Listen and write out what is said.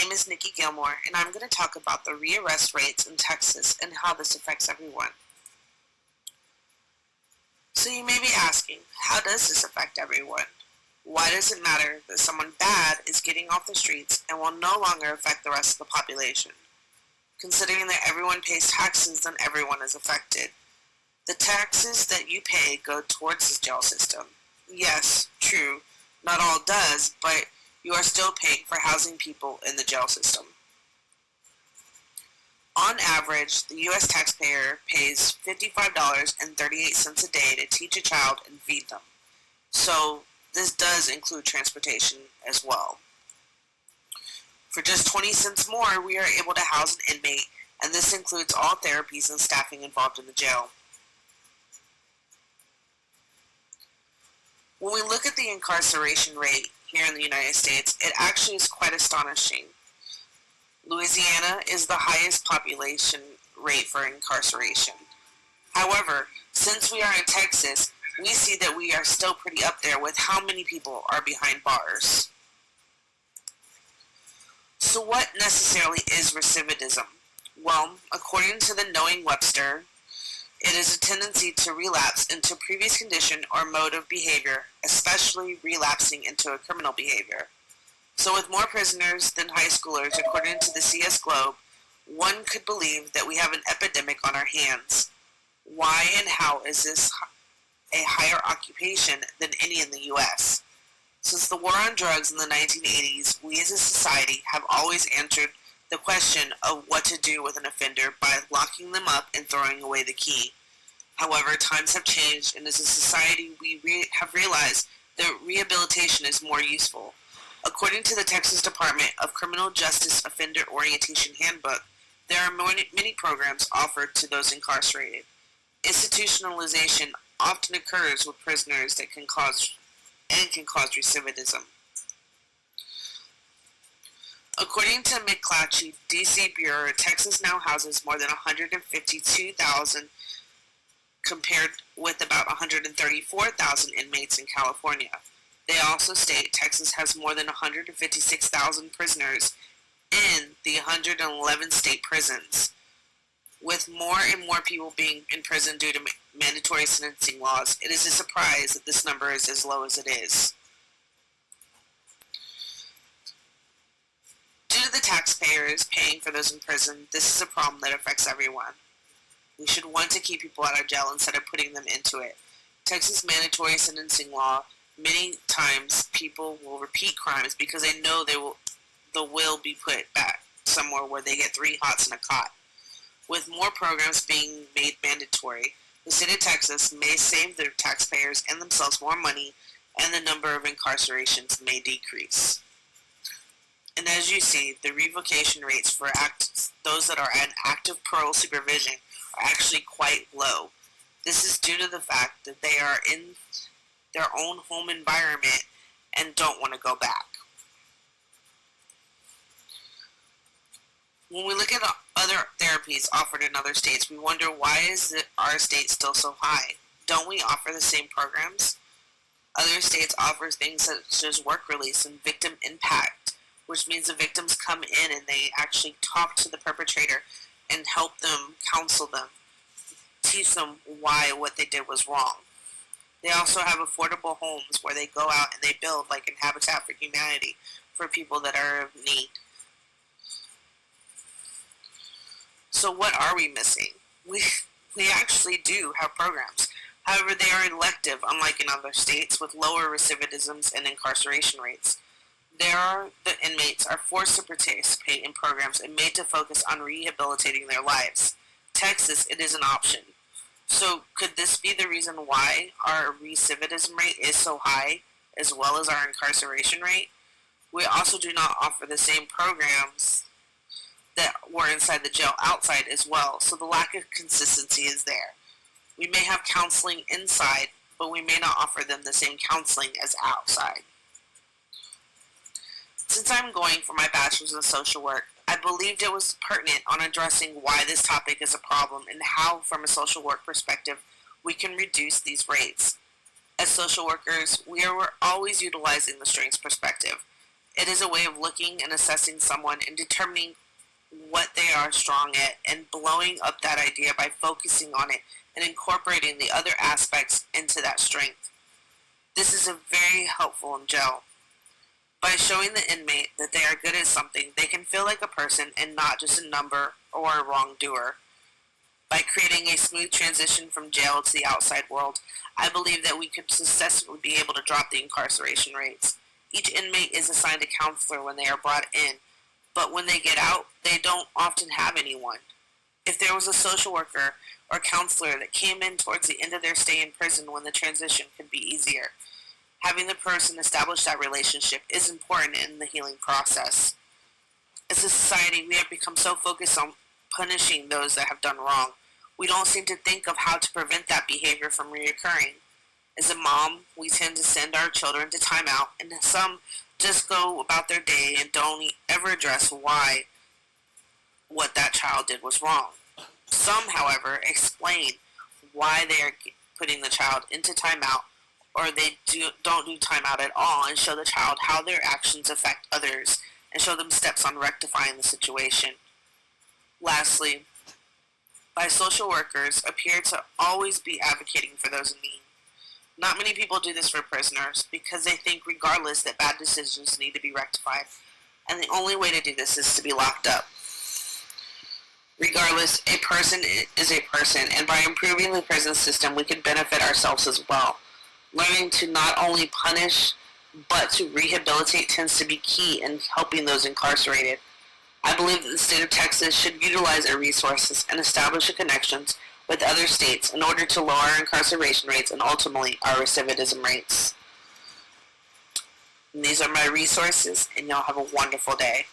name is Nikki Gilmore, and I'm going to talk about the rearrest rates in Texas and how this affects everyone. So you may be asking, how does this affect everyone? Why does it matter that someone bad is getting off the streets and will no longer affect the rest of the population? Considering that everyone pays taxes, then everyone is affected. The taxes that you pay go towards the jail system. Yes, true, not all does, but you are still paying for housing people in the jail system. On average, the U.S. taxpayer pays $55.38 a day to teach a child and feed them. So this does include transportation as well. For just 20 cents more, we are able to house an inmate, and this includes all therapies and staffing involved in the jail. When we look at the incarceration rate here in the United States, it actually is quite astonishing. Louisiana is the highest population rate for incarceration. However, since we are in Texas, we see that we are still pretty up there with how many people are behind bars. So what necessarily is recidivism? Well, according to the Knowing Webster, it is a tendency to relapse into a previous condition or mode of behavior, especially relapsing into a criminal behavior. So with more prisoners than high schoolers, according to the CS Globe, one could believe that we have an epidemic on our hands. Why and how is this a higher occupation than any in the U.S.? Since the war on drugs in the 1980s, we as a society have always answered the question of what to do with an offender by locking them up and throwing away the key. However, times have changed, and as a society we have realized that rehabilitation is more useful. According to the Texas Department of Criminal Justice Offender Orientation Handbook, there are many programs offered to those incarcerated. Institutionalization often occurs with prisoners that can cause recidivism. According to McClatchy, D.C. Bureau, Texas now houses more than 152,000 compared with about 134,000 inmates in California. They also state Texas has more than 156,000 prisoners in the 111 state prisons. With more and more people being in prison due to mandatory sentencing laws, it is a surprise that this number is as low as it is. Due to the taxpayers paying for those in prison, this is a problem that affects everyone. We should want to keep people out of jail instead of putting them into it. Texas mandatory sentencing law, many times people will repeat crimes because they know they will be put back somewhere where they get 3 hots and a cot. With more programs being made mandatory, the state of Texas may save their taxpayers and themselves more money, and the number of incarcerations may decrease. And as you see, the revocation rates for those that are in active parole supervision are actually quite low. This is due to the fact that they are in their own home environment and don't want to go back. When we look at other therapies offered in other states, we wonder why is our state still so high? Don't we offer the same programs? Other states offer things such as work release and victim impact, which means the victims come in and they actually talk to the perpetrator and help them, counsel them, teach them why what they did was wrong. They also have affordable homes where they go out and they build, like in Habitat for Humanity, for people that are of need. So what are we missing? We actually do have programs. However, they are elective, unlike in other states, with lower recidivisms and incarceration rates. The inmates are forced to participate in programs and made to focus on rehabilitating their lives. Texas, it is an option. So could this be the reason why our recidivism rate is so high, as well as our incarceration rate? We also do not offer the same programs that were inside the jail outside as well, so the lack of consistency is there. We may have counseling inside, but we may not offer them the same counseling as outside. Since I'm going for my bachelor's in social work, I believed it was pertinent on addressing why this topic is a problem and how, from a social work perspective, we can reduce these rates. As social workers, we are always utilizing the strengths perspective. It is a way of looking and assessing someone and determining what they are strong at and blowing up that idea by focusing on it and incorporating the other aspects into that strength. This is very helpful in jail. By showing the inmate that they are good at something, they can feel like a person and not just a number or a wrongdoer. By creating a smooth transition from jail to the outside world, I believe that we could successfully be able to drop the incarceration rates. Each inmate is assigned a counselor when they are brought in, but when they get out, they don't often have anyone. If there was a social worker or counselor that came in towards the end of their stay in prison when the transition could be easier, having the person establish that relationship is important in the healing process. As a society, we have become so focused on punishing those that have done wrong. We don't seem to think of how to prevent that behavior from reoccurring. As a mom, we tend to send our children to timeout, and some just go about their day and don't ever address why what that child did was wrong. Some, however, explain why they are putting the child into timeout, or they don't do timeout at all and show the child how their actions affect others and show them steps on rectifying the situation. Lastly, by social workers appear to always be advocating for those in need. Not many people do this for prisoners because they think regardless that bad decisions need to be rectified, and the only way to do this is to be locked up. Regardless, a person is a person, and by improving the prison system, we can benefit ourselves as well. Learning to not only punish, but to rehabilitate tends to be key in helping those incarcerated. I believe that the state of Texas should utilize our resources and establish connections with other states in order to lower our incarceration rates and ultimately our recidivism rates. And these are my resources, and y'all have a wonderful day.